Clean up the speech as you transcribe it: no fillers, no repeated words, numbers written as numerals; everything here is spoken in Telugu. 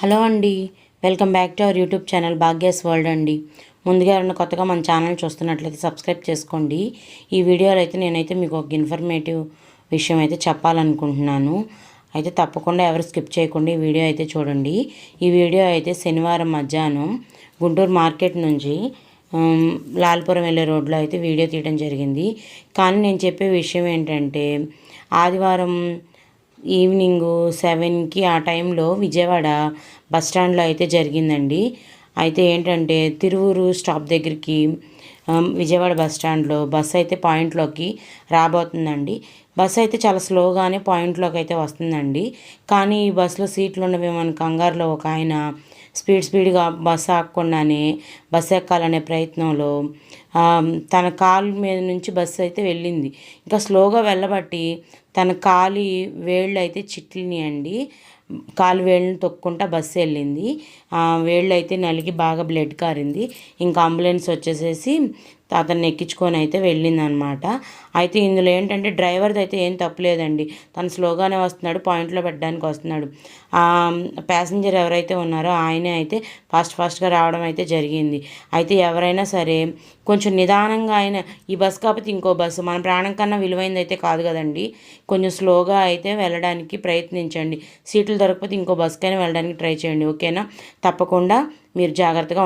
హలో అండి. Welcome back to our YouTube channel Bhagyas world అండి. ముందుగా ఎవరైనా కొత్తగా మన ఛానల్ చూస్తున్నట్లయితే సబ్స్క్రైబ్ చేసుకోండి. ఈ వీడియోలో అయితే నేనైతే మీకు ఒక ఇన్ఫర్మేటివ్ విషయం అయితే చెప్పాలనుకుంటున్నాను. అయితే తప్పకుండా ఎవరు స్కిప్ చేయకుండా ఈ వీడియో అయితే చూడండి. ఈ వీడియో అయితే శనివారం మధ్యాహ్నం గుంటూరు మార్కెట్ నుంచి లాల్పురం వెళ్ళే రోడ్లో అయితే వీడియో తీయడం జరిగింది. కానీ నేను చెప్పే విషయం ఏంటంటే ఆదివారం ఈవినింగ్ 7కి ఆ టైంలో విజయవాడ బస్ స్టాండ్లో అయితే జరిగిందండి. అయితే ఏంటంటే తిరువూరు స్టాప్ దగ్గరికి విజయవాడ బస్ స్టాండ్లో బస్ అయితే పాయింట్లోకి రాబోతుందండి. బస్ అయితే చాలా స్లోగానే పాయింట్లోకి అయితే వస్తుందండి. కానీ ఈ బస్సులో సీట్లు ఉండవేమో కంగారులో ఒక ఆయన స్పీడ్గా బస్సు ఆగకుండానే బస్సు ఎక్కాలనే ప్రయత్నంలో తన కాలు మీద నుంచి బస్సు అయితే వెళ్ళింది. ఇంకా స్లోగా వెళ్ళబట్టి తన కాలి వేళ్ళు అయితే చిట్లినాయండి. కాలు వేళ్ళని తొక్కుంటా బస్సు వెళ్ళింది. వేళ్ళు అయితే నలిగి బాగా బ్లడ్ కారింది. ఇంకా అంబులెన్స్ వచ్చేసేసి అతన్ని ఎక్కించుకొని అయితే వెళ్ళిందనమాట. అయితే ఇందులో ఏంటంటే డ్రైవర్ది అయితే ఏం తప్పులేదండి. తను స్లోగానే వస్తున్నాడు, పాయింట్లో పెట్టడానికి వస్తున్నాడు. ప్యాసింజర్ ఎవరైతే ఉన్నారో ఆయనే అయితే ఫాస్ట్గా రావడం అయితే జరిగింది. అయితే ఎవరైనా సరే కొంచెం నిదానంగా ఈ బస్సు కాకపోతే ఇంకో బస్సు మన ప్రాణం కన్నా విలువైంది అయితే కాదు కదండి. కొంచెం స్లోగా అయితే వెళ్ళడానికి ప్రయత్నించండి. సీట్లు దొరకకపోతే ఇంకో బస్సుకైనా వెళ్ళడానికి ట్రై చేయండి. ఓకేనా? తప్పకుండా మీరు జాగ్రత్తగా